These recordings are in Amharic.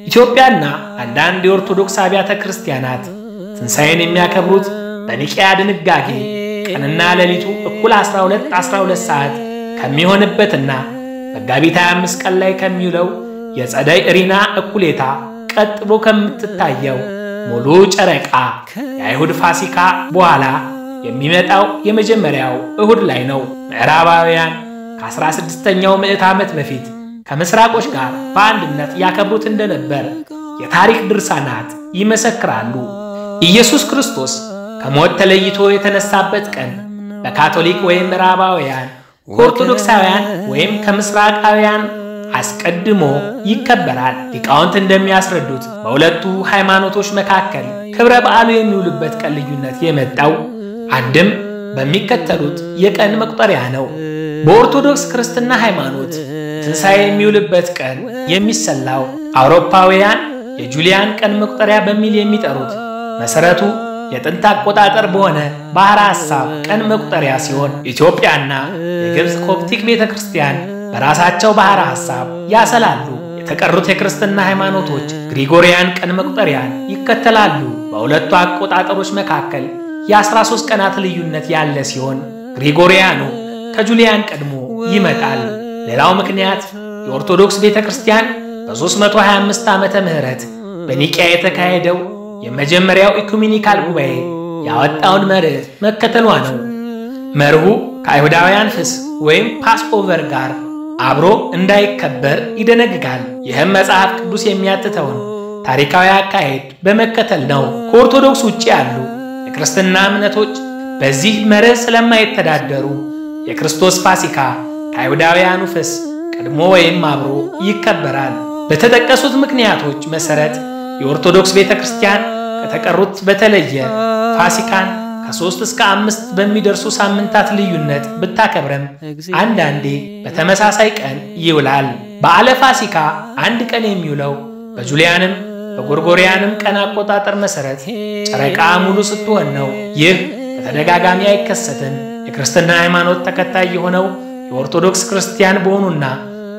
ኢትዮጵያና አንዳንድ የኦርቶዶክስ አብያተ ክርስቲያናት ትንሣኤን የሚያከብሩት በኒቂያ ድንጋጌ ቀንና ሌሊቱ እኩል 12 ሰዓት ከሚሆንበትና መጋቢት 25 ቀን ላይ ከሚውለው የጸደይ እሪና እኩሌታ ቀጥሎ ከምትታየው ሙሉ ጨረቃ የአይሁድ ፋሲካ በኋላ የሚመጣው የመጀመሪያው እሁድ ላይ ነው። ምዕራባውያን ከ16ኛው ምዕተ ዓመት በፊት ከምስራቆች ጋር በአንድነት ያከብሩት እንደነበር የታሪክ ድርሳናት ይመሰክራሉ። ኢየሱስ ክርስቶስ ከሞት ተለይቶ የተነሳበት ቀን በካቶሊክ ወይም ምዕራባውያን ከኦርቶዶክሳውያን ወይም ከምስራቃውያን አስቀድሞ ይከበራል። ሊቃውንት እንደሚያስረዱት በሁለቱ ሃይማኖቶች መካከል ክብረ በዓሉ የሚውልበት ቀን ልዩነት የመጣው አንድም በሚከተሉት የቀን መቁጠሪያ ነው። በኦርቶዶክስ ክርስትና ሃይማኖት ትንሣኤ የሚውልበት ቀን የሚሰላው አውሮፓውያን የጁሊያን ቀን መቁጠሪያ በሚል የሚጠሩት መሰረቱ የጥንት አቆጣጠር በሆነ ባህረ ሐሳብ ቀን መቁጠሪያ ሲሆን ኢትዮጵያና የግብጽ ኮፕቲክ ቤተክርስቲያን በራሳቸው ባህረ ሐሳብ ያሰላሉ። የተቀሩት የክርስትና ሃይማኖቶች ግሪጎሪያን ቀን መቁጠሪያን ይከተላሉ። በሁለቱ አቆጣጠሮች መካከል የ13 ቀናት ልዩነት ያለ ሲሆን ግሪጎሪያኑ ከጁሊያን ቀድሞ ይመጣል። ሌላው ምክንያት የኦርቶዶክስ ቤተክርስቲያን በ325 ዓመተ ምህረት በኒቂያ የተካሄደው የመጀመሪያው ኢኩሜኒካል ጉባኤ ያወጣውን መርህ መከተሏ ነው። መርሁ ከአይሁዳውያን ፍስህ ወይም ፓስኦቨር ጋር አብሮ እንዳይከበር ይደነግጋል። ይህም መጽሐፍ ቅዱስ የሚያትተውን ታሪካዊ አካሄድ በመከተል ነው። ከኦርቶዶክስ ውጪ ያሉ የክርስትና እምነቶች በዚህ መርህ ስለማይተዳደሩ የክርስቶስ ፋሲካ ከአይሁዳውያኑ ፍስህ ቀድሞ ወይም አብሮ ይከበራል። በተጠቀሱት ምክንያቶች መሰረት የኦርቶዶክስ ቤተክርስቲያን ከተቀሩት በተለየ ፋሲካን ከ3 እስከ 5 በሚደርሱ ሳምንታት ልዩነት ብታከብረም አንዳንዴ በተመሳሳይ ቀን ይውላል። በዓለ ፋሲካ አንድ ቀን የሚውለው በጁሊያንም በጎርጎሪያንም ቀን አቆጣጠር መሰረት ጨረቃ ሙሉ ስትሆን ነው። ይህ በተደጋጋሚ አይከሰትም። የክርስትና ሃይማኖት ተከታይ የሆነው የኦርቶዶክስ ክርስቲያን በሆኑና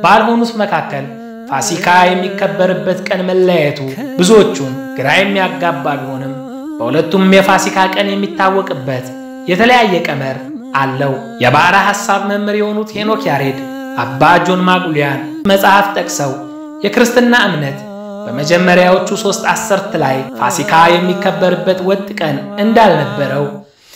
ባልሆኑት መካከል ፋሲካ የሚከበርበት ቀን መለያየቱ ብዙዎቹን ግራ የሚያጋባ ቢሆንም በሁለቱም የፋሲካ ቀን የሚታወቅበት የተለያየ ቀመር አለው። የባሕረ ሐሳብ መምህር የሆኑት ሄኖክ ያሬድ አባ ጆን ማጉሊያን መጽሐፍ ጠቅሰው የክርስትና እምነት በመጀመሪያዎቹ 3 አስርት ላይ ፋሲካ የሚከበርበት ወጥ ቀን እንዳልነበረው፣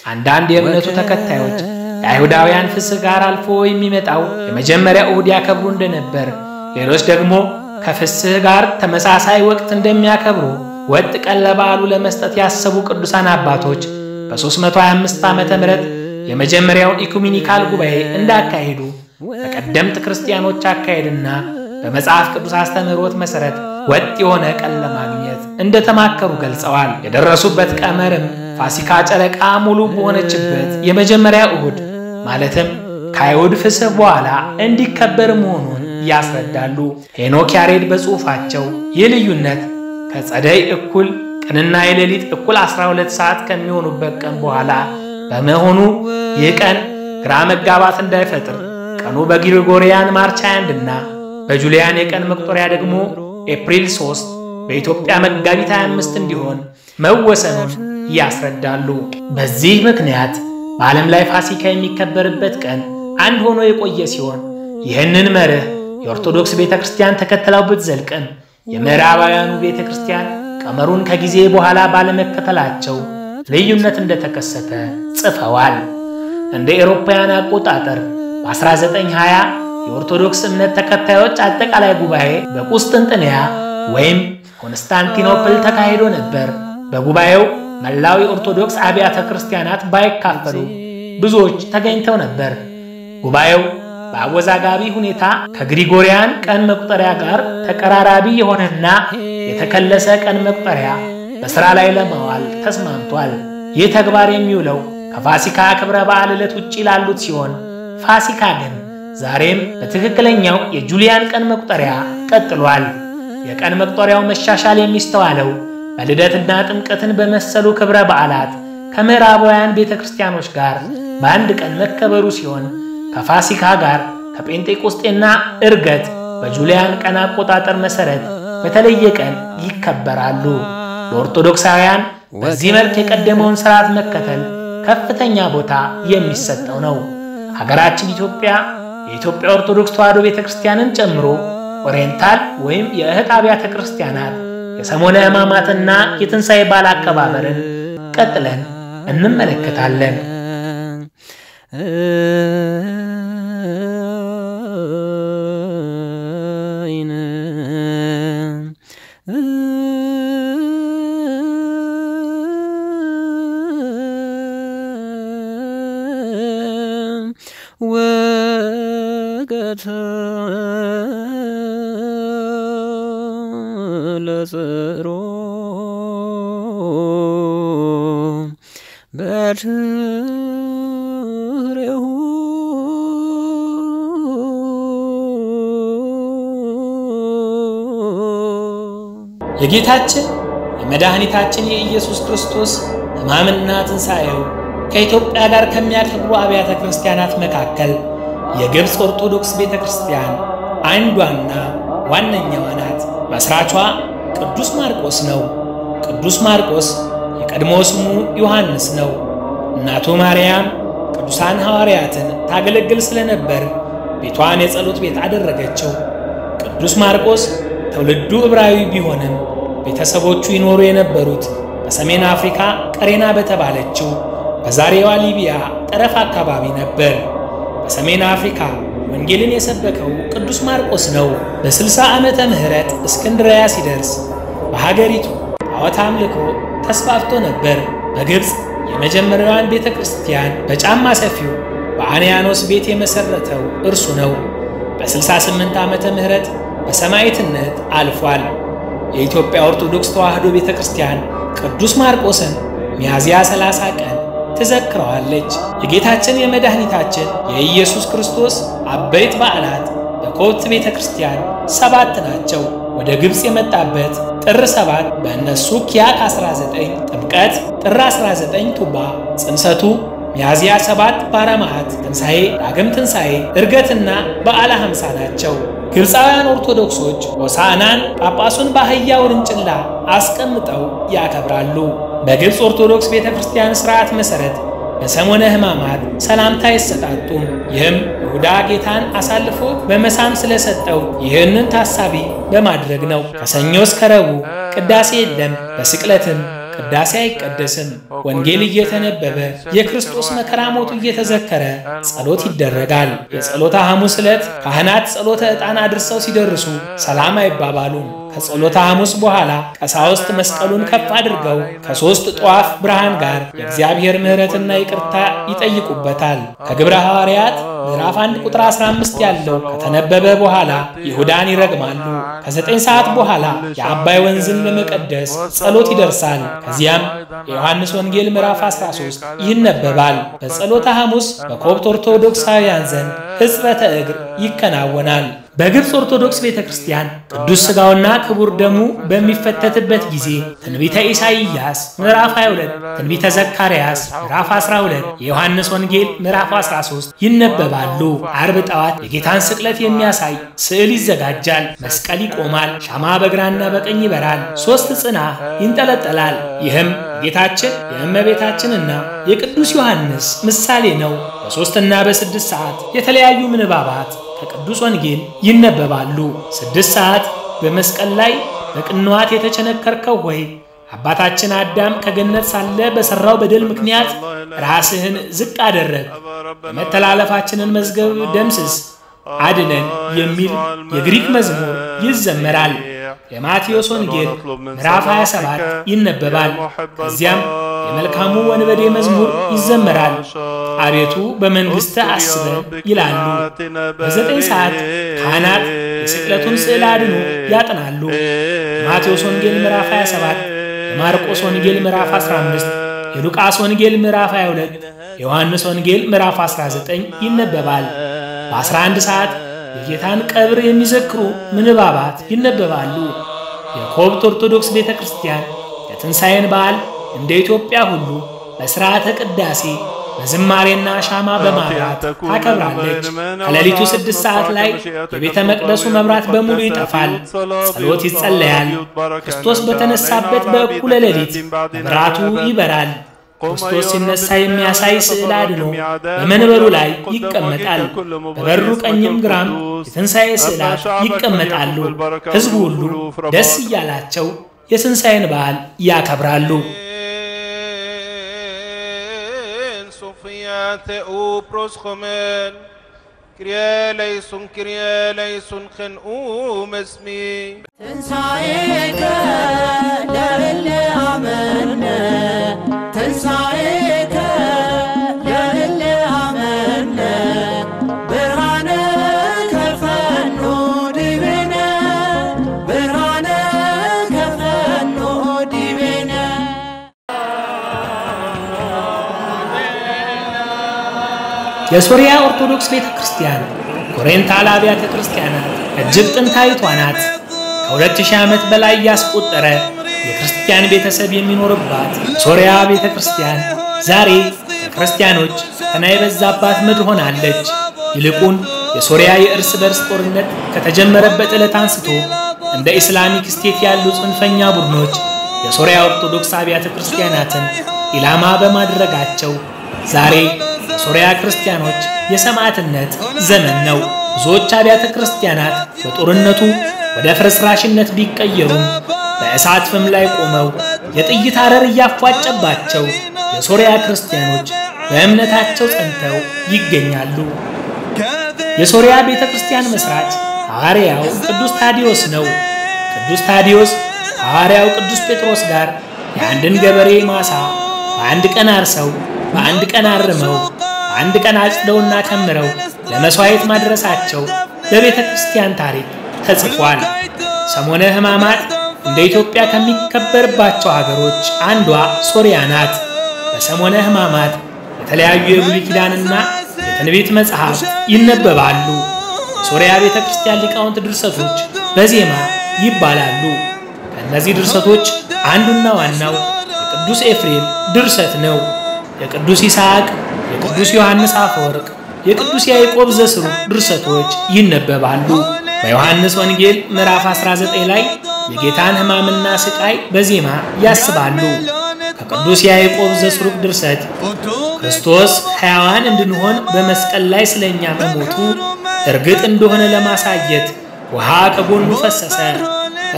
አንዳንድ የእምነቱ ተከታዮች የአይሁዳውያን ፍስህ ጋር አልፎ የሚመጣው የመጀመሪያ እሁድ ያከብሩ እንደነበር፣ ሌሎች ደግሞ ከፍስህ ጋር ተመሳሳይ ወቅት እንደሚያከብሩ ወጥ ቀን ለበዓሉ ለመስጠት ያሰቡ ቅዱሳን አባቶች በ325 ዓመተ ምህረት የመጀመሪያውን ኢኩሜኒካል ጉባኤ እንዳካሄዱ በቀደምት ክርስቲያኖች አካሄድና በመጽሐፍ ቅዱስ አስተምህሮት መሰረት ወጥ የሆነ ቀን ለማግኘት እንደተማከሩ ገልጸዋል። የደረሱበት ቀመርም ፋሲካ ጨረቃ ሙሉ በሆነችበት የመጀመሪያ እሁድ ማለትም ከአይሁድ ፍስህ በኋላ እንዲከበር መሆኑን ያስረዳሉ። ሄኖክ ያሬድ በጽሑፋቸው ይህ ልዩነት ከጸደይ እኩል ቀንና የሌሊት እኩል 12 ሰዓት ከሚሆኑበት ቀን በኋላ በመሆኑ ይህ ቀን ግራ መጋባት እንዳይፈጥር ቀኑ በግሪጎሪያን ማርች 21 እና በጁሊያን የቀን መቁጠሪያ ደግሞ ኤፕሪል 3 በኢትዮጵያ መጋቢት 25 እንዲሆን መወሰኑን ያስረዳሉ። በዚህ ምክንያት በዓለም ላይ ፋሲካ የሚከበርበት ቀን አንድ ሆኖ የቆየ ሲሆን ይህንን መርህ የኦርቶዶክስ ቤተክርስቲያን ተከትለው ብትዘልቅም የምዕራባውያኑ ቤተክርስቲያን ቀመሩን ከጊዜ በኋላ ባለመከተላቸው ልዩነት እንደተከሰተ ጽፈዋል። እንደ አውሮፓውያን አቆጣጠር በ1920 የኦርቶዶክስ እምነት ተከታዮች አጠቃላይ ጉባኤ በቁስጥንጥንያ ወይም ኮንስታንቲኖፕል ተካሂዶ ነበር። በጉባኤው መላው የኦርቶዶክስ አብያተ ክርስቲያናት ባይካፈሉ ብዙዎች ተገኝተው ነበር። ጉባኤው በአወዛጋቢ ሁኔታ ከግሪጎሪያን ቀን መቁጠሪያ ጋር ተቀራራቢ የሆነና የተከለሰ ቀን መቁጠሪያ በሥራ ላይ ለማዋል ተስማምቷል። ይህ ተግባር የሚውለው ከፋሲካ ክብረ በዓል ዕለት ውጪ ላሉት ሲሆን ፋሲካ ግን ዛሬም በትክክለኛው የጁሊያን ቀን መቁጠሪያ ቀጥሏል። የቀን መቁጠሪያው መሻሻል የሚስተዋለው በልደትና ጥምቀትን በመሰሉ ክብረ በዓላት ከምዕራባውያን ቤተክርስቲያኖች ጋር በአንድ ቀን መከበሩ ሲሆን ከፋሲካ ጋር ከጴንጤቆስጤና ዕርገት በጁሊያን ቀን አቆጣጠር መሰረት በተለየ ቀን ይከበራሉ። ለኦርቶዶክሳውያን በዚህ መልክ የቀደመውን ሥርዓት መከተል ከፍተኛ ቦታ የሚሰጠው ነው። ሀገራችን ኢትዮጵያ የኢትዮጵያ ኦርቶዶክስ ተዋሕዶ ቤተክርስቲያንን ጨምሮ ኦሪየንታል ወይም የእህት አብያተ ክርስቲያናት የሰሞነ ሕማማትና የትንሣኤ በዓል አከባበርን ቀጥለን እንመለከታለን። ለጽሮ በትሬሁ የጌታችን የመድኃኒታችን የኢየሱስ ክርስቶስ ሕማምና ትንሣኤው ከኢትዮጵያ ጋር ከሚያከብሩ አብያተ ክርስቲያናት መካከል የግብፅ ኦርቶዶክስ ቤተክርስቲያን አንዷና ዋነኛዋ ናት። መስራቿ ቅዱስ ማርቆስ ነው። ቅዱስ ማርቆስ የቀድሞ ስሙ ዮሐንስ ነው። እናቱ ማርያም ቅዱሳን ሐዋርያትን ታገለግል ስለነበር ቤቷን የጸሎት ቤት አደረገችው። ቅዱስ ማርቆስ ትውልዱ ዕብራዊ ቢሆንም ቤተሰቦቹ ይኖሩ የነበሩት በሰሜን አፍሪካ ቀሬና በተባለችው በዛሬዋ ሊቢያ ጠረፍ አካባቢ ነበር። በሰሜን አፍሪካ ወንጌልን የሰበከው ቅዱስ ማርቆስ ነው። በ60 ዓመተ ምህረት እስክንድርያ ሲደርስ በሀገሪቱ ጣዖት አምልኮ ተስፋፍቶ ነበር። በግብፅ የመጀመሪያዋን ቤተክርስቲያን በጫማ ሰፊው በአንያኖስ ቤት የመሰረተው እርሱ ነው። በ68 ዓመተ ምህረት በሰማዕትነት አልፏል። የኢትዮጵያ ኦርቶዶክስ ተዋሕዶ ቤተክርስቲያን ቅዱስ ማርቆስን ሚያዝያ 30 ቀን ትዘክረዋለች። የጌታችን የመድኃኒታችን የኢየሱስ ክርስቶስ አበይት በዓላት በኮፕት ቤተክርስቲያን 7 ናቸው። ወደ ግብፅ የመጣበት ጥር 7 በእነሱ ኪያክ 19፣ ጥምቀት ጥር 19 ቱባ፣ ጽንሰቱ ሚያዝያ 7 ባረማት፣ ትንሣኤ ዳግም ትንሣኤ፣ ዕርገትና በዓለ 50 ናቸው። ግብፃውያን ኦርቶዶክሶች ሆሳዕናን ጳጳሱን በአህያ ውርንጭላ አስቀምጠው ያከብራሉ። በግብፅ ኦርቶዶክስ ቤተክርስቲያን ሥርዓት መሠረት በሰሞነ ሕማማት ሰላምታ አይሰጣጡም። ይህም ይሁዳ ጌታን አሳልፎ በመሳም ስለሰጠው ይህንን ታሳቢ በማድረግ ነው። ከሰኞ እስከ ረቡዕ ቅዳሴ የለም። በስቅለትም ቅዳሴ አይቀደስም። ወንጌል እየተነበበ የክርስቶስ መከራ ሞቱ እየተዘከረ ጸሎት ይደረጋል። የጸሎተ ሐሙስ ዕለት ካህናት ጸሎተ ዕጣን አድርሰው ሲደርሱ ሰላም አይባባሉም። ከጸሎተ ሐሙስ በኋላ ቀሳውስት መስቀሉን ከፍ አድርገው ከ3 ጧፍ ብርሃን ጋር የእግዚአብሔር ምሕረትና ይቅርታ ይጠይቁበታል። ከግብረ ሐዋርያት ምዕራፍ 1 ቁጥር 15 ያለው ከተነበበ በኋላ ይሁዳን ይረግማሉ። ከ9 ሰዓት በኋላ የአባይ ወንዝን ለመቀደስ ጸሎት ይደርሳል። ከዚያም የዮሐንስ ወንጌል ምዕራፍ 13 ይነበባል። በጸሎተ ሐሙስ በኮፕት ኦርቶዶክሳውያን ዘንድ ሕጽበተ እግር ይከናወናል። በግብፅ ኦርቶዶክስ ቤተክርስቲያን ቅዱስ ሥጋውና ክቡር ደሙ በሚፈተትበት ጊዜ ትንቢተ ኢሳይያስ ምዕራፍ 22፣ ትንቢተ ዘካርያስ ምዕራፍ 12፣ የዮሐንስ ወንጌል ምዕራፍ 13 ይነበባሉ። ዓርብ ጠዋት የጌታን ስቅለት የሚያሳይ ስዕል ይዘጋጃል። መስቀል ይቆማል። ሻማ በግራና በቀኝ ይበራል። 3 ጽና ይንጠለጠላል። ይህም የጌታችን የእመቤታችንና የቅዱስ ዮሐንስ ምሳሌ ነው። በ3 እና በ6 ሰዓት የተለያዩ ምንባባት ከቅዱስ ወንጌል ይነበባሉ። 6 ሰዓት በመስቀል ላይ በቅንዋት የተቸነከርከው ሆይ አባታችን አዳም ከገነት ሳለ በሠራው በደል ምክንያት ራስህን ዝቅ አደረግ፣ የመተላለፋችንን መዝገብ ደምስስ አድነን የሚል የግሪክ መዝሙር ይዘመራል። የማቴዎስ ወንጌል ምዕራፍ 27 ይነበባል። ከዚያም የመልካሙ ወንበዴ መዝሙር ይዘመራል። አቤቱ በመንግሥትህ አስበን ይላሉ። በ9 ሰዓት ካህናት የስቅለቱን ስዕል አድኖ ያጥናሉ። የማቴዎስ ወንጌል ምዕራፍ 27፣ የማርቆስ ወንጌል ምዕራፍ 15፣ የሉቃስ ወንጌል ምዕራፍ 22 የዮሐንስ ወንጌል ምዕራፍ 19 ይነበባል። በ11 ሰዓት የጌታን ቀብር የሚዘክሩ ምንባባት ይነበባሉ። የኮፕት ኦርቶዶክስ ቤተክርስቲያን የትንሣኤን በዓል እንደ ኢትዮጵያ ሁሉ በሥርዓተ ቅዳሴ በዝማሬና ሻማ በማብራት ታከብራለች። ከሌሊቱ 6 ሰዓት ላይ የቤተ መቅደሱ መብራት በሙሉ ይጠፋል። ጸሎት ይጸለያል። ክርስቶስ በተነሳበት በእኩለ ሌሊት መብራቱ ይበራል። ክርስቶስ ሲነሳ የሚያሳይ ስዕል አድኖ በመንበሩ ላይ ይቀመጣል። በበሩ ቀኝም ግራም የትንሣኤ ስዕላት ይቀመጣሉ። ሕዝቡ ሁሉ ደስ እያላቸው የትንሣኤን በዓል ያከብራሉ። የሶሪያ ኦርቶዶክስ ቤተክርስቲያን ኮሬንታል አብያተ ክርስቲያናት እጅግ ጥንታዊቷ ናት። ከ2000 ዓመት በላይ ያስቆጠረ የክርስቲያን ቤተሰብ የሚኖርባት ሶሪያ ቤተክርስቲያን ዛሬ ክርስቲያኖች ፈተና የበዛባት ምድር ሆናለች። ይልቁን የሶሪያ የእርስ በርስ ጦርነት ከተጀመረበት ዕለት አንስቶ እንደ ኢስላሚክ ስቴት ያሉ ጽንፈኛ ቡድኖች የሶሪያ ኦርቶዶክስ አብያተ ክርስቲያናትን ኢላማ በማድረጋቸው ዛሬ የሶሪያ ክርስቲያኖች የሰማዕትነት ዘመን ነው። ብዙዎች አብያተ ክርስቲያናት በጦርነቱ ወደ ፍርስራሽነት ቢቀየሩም በእሳት ፍም ላይ ቆመው የጥይት አረር እያፏጨባቸው የሶሪያ ክርስቲያኖች በእምነታቸው ጸንተው ይገኛሉ። የሶሪያ ቤተክርስቲያን መስራች ሐዋርያው ቅዱስ ታዲዮስ ነው። ቅዱስ ታዲዮስ ሐዋርያው ቅዱስ ጴጥሮስ ጋር የአንድን ገበሬ ማሳ በአንድ ቀን አርሰው በአንድ ቀን አርመው በአንድ ቀን አጭደውና ከምረው ለመስዋዕት ማድረሳቸው በቤተ ክርስቲያን ታሪክ ተጽፏል። ሰሞነ ሕማማት እንደ ኢትዮጵያ ከሚከበርባቸው ሀገሮች አንዷ ሶሪያ ናት። በሰሞነ ሕማማት የተለያዩ የብሉይ ኪዳንና የትንቢት መጽሐፍት ይነበባሉ። የሶሪያ ቤተ ክርስቲያን ሊቃውንት ድርሰቶች በዜማ ይባላሉ። ከእነዚህ ድርሰቶች አንዱና ዋናው የቅዱስ ኤፍሬም ድርሰት ነው። የቅዱስ ይስሐቅ፣ የቅዱስ ዮሐንስ አፈወርቅ፣ የቅዱስ ያዕቆብ ዘስሩግ ድርሰቶች ይነበባሉ። በዮሐንስ ወንጌል ምዕራፍ 19 ላይ የጌታን ሕማምና ስቃይ በዜማ ያስባሉ። ከቅዱስ ያዕቆብ ዘስሩግ ድርሰት ክርስቶስ ሕያዋን እንድንሆን በመስቀል ላይ ስለኛ መሞቱ እርግጥ እንደሆነ ለማሳየት ውሃ ከጎኑ ፈሰሰ።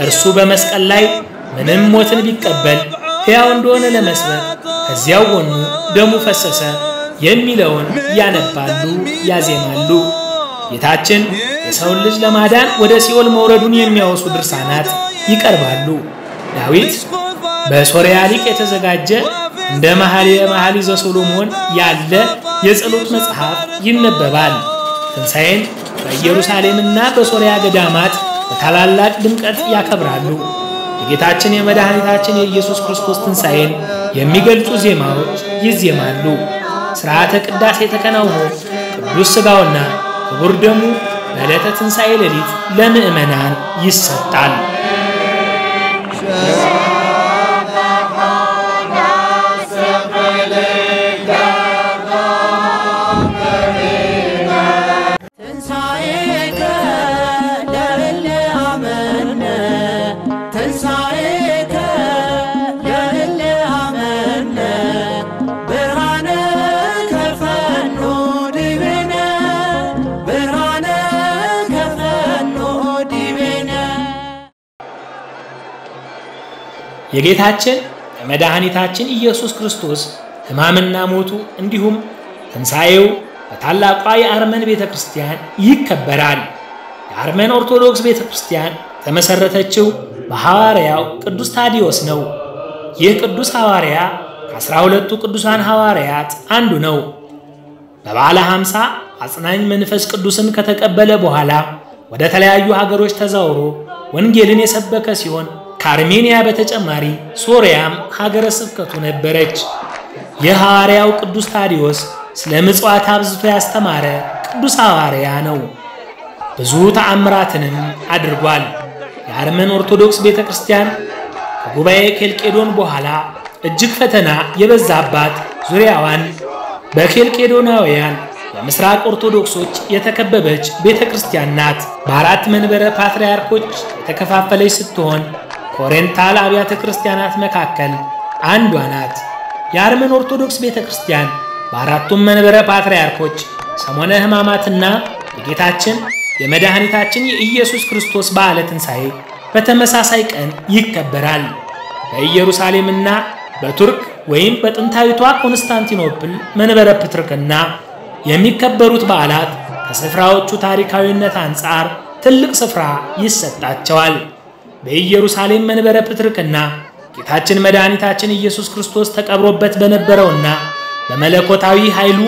እርሱ በመስቀል ላይ ምንም ሞትን ቢቀበል ሕያው እንደሆነ ለመስበክ ከዚያው ጎኑ ደሙ ፈሰሰ የሚለውን ያነባሉ፣ ያዜማሉ። ጌታችን የሰውን ልጅ ለማዳን ወደ ሲኦል መውረዱን የሚያወሱ ድርሳናት ይቀርባሉ። ዳዊት በሶሪያ ሊቅ የተዘጋጀ እንደ መኃልየ መኃልይ ዘሰሎሞን ያለ የጸሎት መጽሐፍ ይነበባል። ትንሣኤን በኢየሩሳሌምና በሶሪያ ገዳማት በታላላቅ ድምቀት ያከብራሉ። የጌታችን የመድኃኒታችን የኢየሱስ ክርስቶስ ትንሣኤን የሚገልጹ ዜማዎች ይዜማሉ። ሥርዓተ ቅዳሴ ተከናውኖ ቅዱስ ሥጋውና ክቡር ደሙ በዕለተ ትንሣኤ ሌሊት ለምእመናን ይሰጣል። የጌታችን የመድኃኒታችን ኢየሱስ ክርስቶስ ሕማምና ሞቱ እንዲሁም ትንሣኤው በታላቋ የአርመን ቤተክርስቲያን ይከበራል። የአርመን ኦርቶዶክስ ቤተክርስቲያን ተመሰረተችው በሐዋርያው ቅዱስ ታዲዮስ ነው። ይህ ቅዱስ ሐዋርያ ከ12ቱ ቅዱሳን ሐዋርያት አንዱ ነው። በበዓለ 50 አጽናኝ መንፈስ ቅዱስን ከተቀበለ በኋላ ወደ ተለያዩ ሀገሮች ተዛውሮ ወንጌልን የሰበከ ሲሆን ከአርሜኒያ በተጨማሪ ሶሪያም ሀገረ ስብከቱ ነበረች። የሐዋርያው ቅዱስ ታዲዮስ ስለ ምጽዋት አብዝቶ ያስተማረ ቅዱስ ሐዋርያ ነው። ብዙ ተአምራትንም አድርጓል። የአርመን ኦርቶዶክስ ቤተክርስቲያን ከጉባኤ ኬልቄዶን በኋላ እጅግ ፈተና የበዛባት ዙሪያዋን በኬልቄዶናውያን የምስራቅ ኦርቶዶክሶች የተከበበች ቤተክርስቲያን ናት። በአራት መንበረ ፓትርያርኮች የተከፋፈለች ስትሆን ከኦሪየንታል አብያተ ክርስቲያናት መካከል አንዷ ናት። የአርመን ኦርቶዶክስ ቤተክርስቲያን በአራቱም መንበረ ፓትርያርኮች ሰሞነ ሕማማትና የጌታችን የመድኃኒታችን የኢየሱስ ክርስቶስ በዓለ ትንሣኤ በተመሳሳይ ቀን ይከበራል። በኢየሩሳሌምና በቱርክ ወይም በጥንታዊቷ ኮንስታንቲኖፕል መንበረ ፕትርክና የሚከበሩት በዓላት ከስፍራዎቹ ታሪካዊነት አንጻር ትልቅ ስፍራ ይሰጣቸዋል። በኢየሩሳሌም መንበረ ፕትርክና ጌታችን መድኃኒታችን ኢየሱስ ክርስቶስ ተቀብሮበት በነበረውና በመለኮታዊ ኃይሉ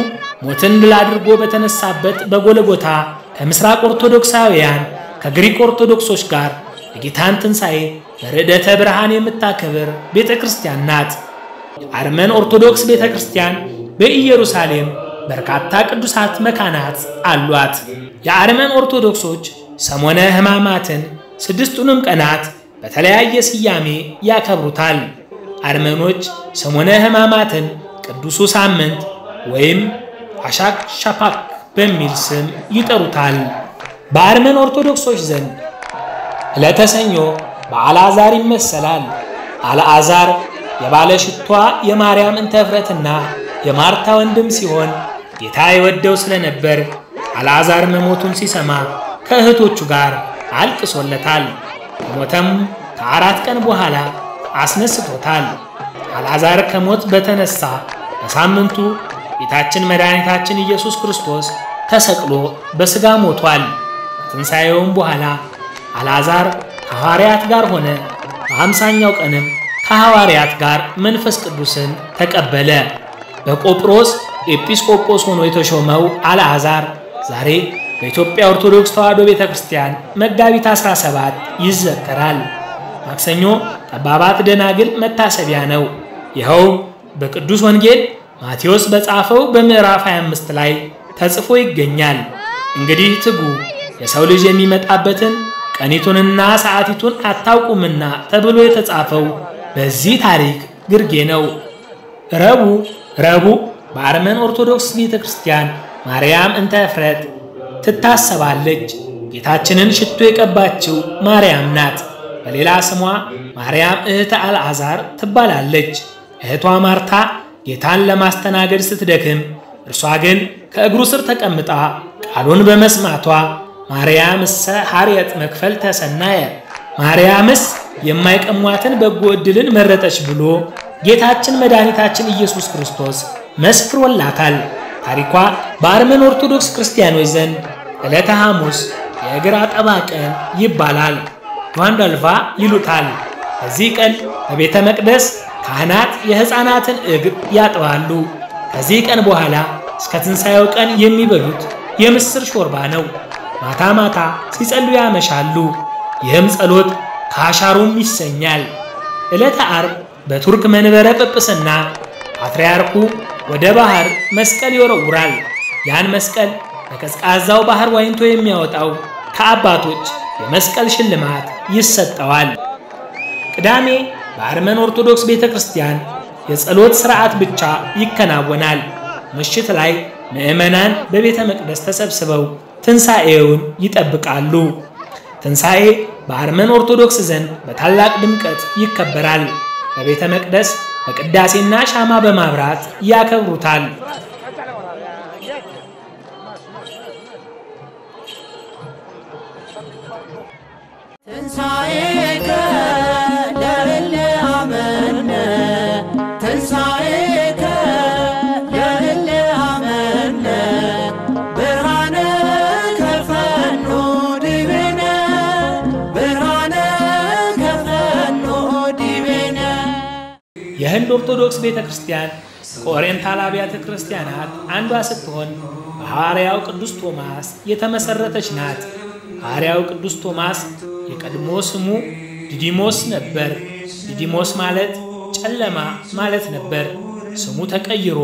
ሞትን ድል አድርጎ በተነሳበት በጎልጎታ ከምስራቅ ኦርቶዶክሳውያን ከግሪክ ኦርቶዶክሶች ጋር የጌታን ትንሣኤ በርዕደተ ብርሃን የምታከብር ቤተክርስቲያን ናት። የአርመን ኦርቶዶክስ ቤተክርስቲያን በኢየሩሳሌም በርካታ ቅዱሳት መካናት አሏት። የአርመን ኦርቶዶክሶች ሰሞነ ሕማማትን ስድስቱንም ቀናት በተለያየ ስያሜ ያከብሩታል። አርመኖች ሰሞነ ሕማማትን ቅዱሱ ሳምንት ወይም አሻክ ሻፓክ በሚል ስም ይጠሩታል። በአርመን ኦርቶዶክሶች ዘንድ ዕለተ ሰኞ በአልዓዛር ይመሰላል። አልዓዛር የባለሽቷ የማርያም እንተ ዕፍረትና የማርታ ወንድም ሲሆን ጌታ ይወደው ስለነበር አልዓዛር መሞቱን ሲሰማ ከእህቶቹ ጋር አልቅሶለታል። ከሞተም ከ4 ቀን በኋላ አስነስቶታል። አልዓዛር ከሞት በተነሳ በሳምንቱ ጌታችን መድኃኒታችን ኢየሱስ ክርስቶስ ተሰቅሎ በሥጋ ሞቷል። ከትንሣኤውም በኋላ አልዓዛር ከሐዋርያት ጋር ሆነ። በ50ኛው ቀንም ከሐዋርያት ጋር መንፈስ ቅዱስን ተቀበለ። በቆጵሮስ ኤጲስቆጶስ ሆኖ የተሾመው አልዓዛር ዛሬ በኢትዮጵያ ኦርቶዶክስ ተዋሕዶ ቤተክርስቲያን መጋቢት 17 ይዘከራል። ማክሰኞ ጠባባት ደናግል መታሰቢያ ነው። ይኸው በቅዱስ ወንጌል ማቴዎስ በጻፈው በምዕራፍ 25 ላይ ተጽፎ ይገኛል። እንግዲህ ትጉ፣ የሰው ልጅ የሚመጣበትን ቀኒቱንና ሰዓቲቱን አታውቁምና ተብሎ የተጻፈው በዚህ ታሪክ ግርጌ ነው። ረቡዕ በአርመን ኦርቶዶክስ ቤተክርስቲያን ማርያም እንተ ዕፍረት ትታሰባለች። ጌታችንን ሽቶ የቀባችው ማርያም ናት። በሌላ ስሟ ማርያም እህተ አልዓዛር ትባላለች። እህቷ ማርታ ጌታን ለማስተናገድ ስትደክም፣ እርሷ ግን ከእግሩ ስር ተቀምጣ ቃሉን በመስማቷ ማርያምሰ ሐርየት መክፈልተ ሰናየ፣ ማርያምስ የማይቀሟትን በጎ ዕድልን መረጠች ብሎ ጌታችን መድኃኒታችን ኢየሱስ ክርስቶስ መስክሮላታል። ታሪኳ በአርመን ኦርቶዶክስ ክርስቲያኖች ዘንድ ዕለተ ሐሙስ የእግር አጠባ ቀን ይባላል። ጓንዳልቫ ይሉታል። በዚህ ቀን በቤተ መቅደስ ካህናት የሕፃናትን እግር ያጥባሉ። ከዚህ ቀን በኋላ እስከ ትንሣኤው ቀን የሚበሉት የምስር ሾርባ ነው። ማታ ማታ ሲጸልዩ ያመሻሉ። ይህም ጸሎት ካሻሩም ይሰኛል። ዕለተ ዓርብ በቱርክ መንበረ ጵጵስና ፓትርያርኩ ወደ ባህር መስቀል ይወረውራል። ያን መስቀል በቀዝቃዛው ባህር ዋኝቶ የሚያወጣው ከአባቶች የመስቀል ሽልማት ይሰጠዋል። ቅዳሜ በአርመን ኦርቶዶክስ ቤተክርስቲያን የጸሎት ሥርዓት ብቻ ይከናወናል። ምሽት ላይ ምዕመናን በቤተ መቅደስ ተሰብስበው ትንሣኤውን ይጠብቃሉ። ትንሣኤ በአርመን ኦርቶዶክስ ዘንድ በታላቅ ድምቀት ይከበራል። በቤተ መቅደስ በቅዳሴና ሻማ በማብራት ያከብሩታል። ትንሣኤከ ለእለ አመነ ትንሣኤከ ለእለ አመነ ብርሃነ ከፈኖ ዲቤነ ብርሃነ ከፈኖ ዲቤነ። የህንድ ኦርቶዶክስ ቤተክርስቲያን ከኦሪየንታል አብያተ ክርስቲያናት አንዷ ስትሆን በሐዋርያው ቅዱስ ቶማስ የተመሰረተች ናት። ሐዋርያው ቅዱስ ቶማስ የቀድሞ ስሙ ዲዲሞስ ነበር። ዲዲሞስ ማለት ጨለማ ማለት ነበር። ስሙ ተቀይሮ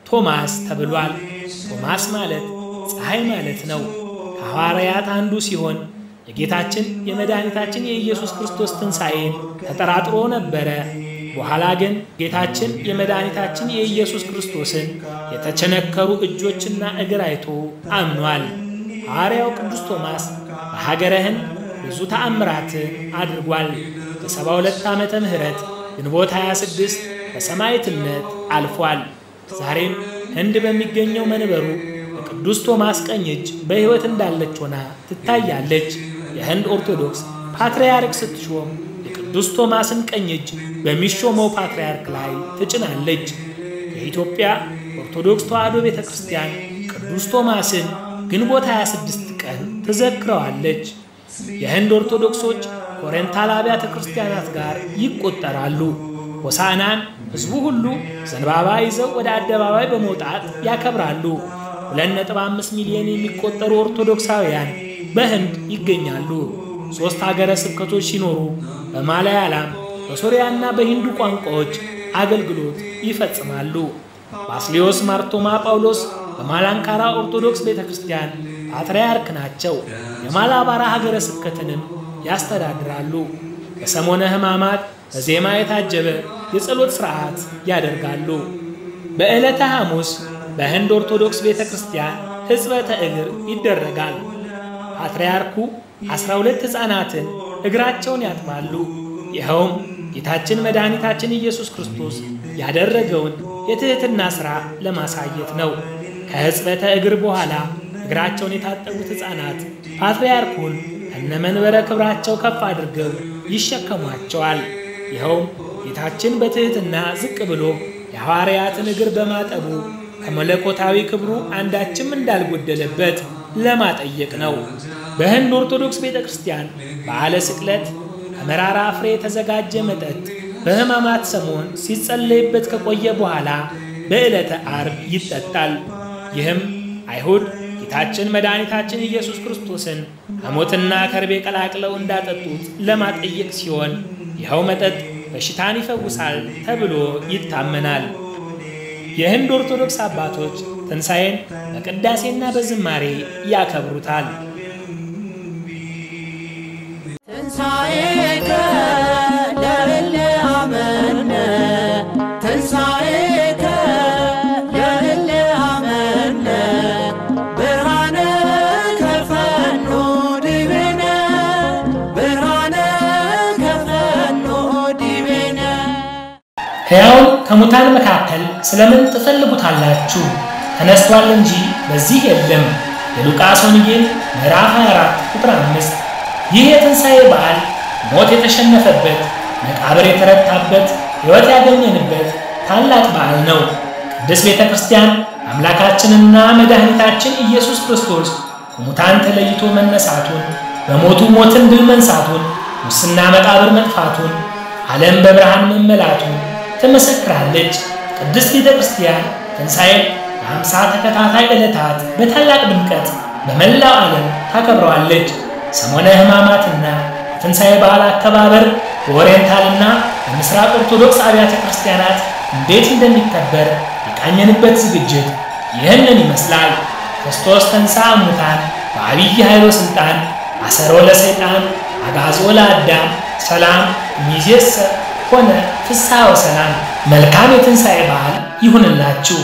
ቶማስ ተብሏል። ቶማስ ማለት ፀሐይ ማለት ነው። ከሐዋርያት አንዱ ሲሆን የጌታችን የመድኃኒታችን የኢየሱስ ክርስቶስ ትንሣኤን ተጠራጥሮ ነበረ። በኋላ ግን ጌታችን የመድኃኒታችን የኢየሱስ ክርስቶስን የተቸነከሩ እጆችና እግር አይቶ አምኗል። ሐዋርያው ቅዱስ ቶማስ በሀገረ ህንድ ብዙ ተአምራትን አድርጓል። በ72 ዓመተ ምህረት ግንቦት 26 በሰማዕትነት አልፏል። ዛሬም ህንድ በሚገኘው መንበሩ በቅዱስ ቶማስ ቀኝ እጅ በሕይወት እንዳለች ሆና ትታያለች። የህንድ ኦርቶዶክስ ፓትርያርክ ስትሾም የቅዱስ ቶማስን ቀኝ እጅ በሚሾመው ፓትርያርክ ላይ ትጭናለች። የኢትዮጵያ ኦርቶዶክስ ተዋሕዶ ቤተክርስቲያን ቅዱስ ቶማስን ግንቦት 26 ቀን ትዘክረዋለች። የህንድ ኦርቶዶክሶች ኦሪየንታል አብያተ ክርስቲያናት ጋር ይቆጠራሉ። ሆሳዕናን ሕዝቡ ሁሉ ዘንባባ ይዘው ወደ አደባባይ በመውጣት ያከብራሉ። 2.5 ሚሊዮን የሚቆጠሩ ኦርቶዶክሳውያን በህንድ ይገኛሉ። 3 ሀገረ ስብከቶች ሲኖሩ በማላያላም በሶሪያና በሂንዱ ቋንቋዎች አገልግሎት ይፈጽማሉ። ባስልዮስ ማርቶማ ጳውሎስ በማላንካራ ኦርቶዶክስ ቤተክርስቲያን ፓትርያርክ ናቸው። የማላባራ ሀገረ ስብከትንም ያስተዳድራሉ። በሰሞነ ሕማማት በዜማ የታጀበ የጸሎት ሥርዓት ያደርጋሉ። በዕለተ ሐሙስ በህንድ ኦርቶዶክስ ቤተክርስቲያን ሕጽበተ እግር ይደረጋል። ፓትርያርኩ 12 ሕፃናትን እግራቸውን ያጥባሉ። ይኸውም ጌታችን መድኃኒታችን ኢየሱስ ክርስቶስ ያደረገውን የትህትና ሥራ ለማሳየት ነው። ከሕጽበተ እግር በኋላ እግራቸውን የታጠቡት ሕፃናት ፓትርያርኩን ከነመንበረ ክብራቸው ከፍ አድርገው ይሸከሟቸዋል። ይኸውም ጌታችን በትህትና ዝቅ ብሎ የሐዋርያትን እግር በማጠቡ ከመለኮታዊ ክብሩ አንዳችም እንዳልጎደለበት ለማጠየቅ ነው። በህንድ ኦርቶዶክስ ቤተክርስቲያን በዓለ ስቅለት ከመራራ ፍሬ የተዘጋጀ መጠጥ በሕማማት ሰሞን ሲጸለይበት ከቆየ በኋላ በዕለተ ዓርብ ይጠጣል። ይህም አይሁድ ጌታችን መድኃኒታችን ኢየሱስ ክርስቶስን ሐሞትና ከርቤ ቀላቅለው እንዳጠጡት ለማጠየቅ ሲሆን ይኸው መጠጥ በሽታን ይፈውሳል ተብሎ ይታመናል። የህንድ ኦርቶዶክስ አባቶች ትንሣኤን በቅዳሴና በዝማሬ ያከብሩታል። ትንሣኤከ ለእለ አመነ ትንሣኤከ ለእለ አመነ ብርሃነ ከፈኖ ዲቤነ ብርሃነ ከፈኖ ዲቤነ። ሕያውን ከሙታን መካከል ስለምን ትፈልጉታላችሁ? ተነስቷል እንጂ በዚህ የለም። የሉቃስ ወንጌል ምዕራፍ 24 ቁጥር 5። ይህ የትንሣኤ በዓል ሞት የተሸነፈበት፣ መቃብር የተረታበት፣ ሕይወት ያገኘንበት ታላቅ በዓል ነው። ቅድስት ቤተ ክርስቲያን አምላካችንና መድኃኒታችን ኢየሱስ ክርስቶስ ከሙታን ተለይቶ መነሳቱን፣ በሞቱ ሞትን ድል መንሳቱን፣ ሙስና መቃብር መጥፋቱን፣ ዓለም በብርሃን መመላቱን ትመሰክራለች። ቅድስት ቤተ ክርስቲያን ትንሣኤን በ50 ተከታታይ ዕለታት በታላቅ ድምቀት በመላው ዓለም ታከብረዋለች። ሰሞነ ሕማማትና የትንሣኤ በዓል አከባበር በኦሪየንታልና በምስራቅ ኦርቶዶክስ አብያተ ክርስቲያናት እንዴት እንደሚከበር የቃኘንበት ዝግጅት ይህንን ይመስላል። ክርስቶስ ተንሥአ እሙታን በዐቢይ ኃይሎ ሥልጣን አሰሮ ለሰይጣን አግዓዞ ለአዳም ሰላም እምይእዜሰ ኮነ ፍስሐ ወሰላም። መልካም የትንሣኤ በዓል ይሁንላችሁ።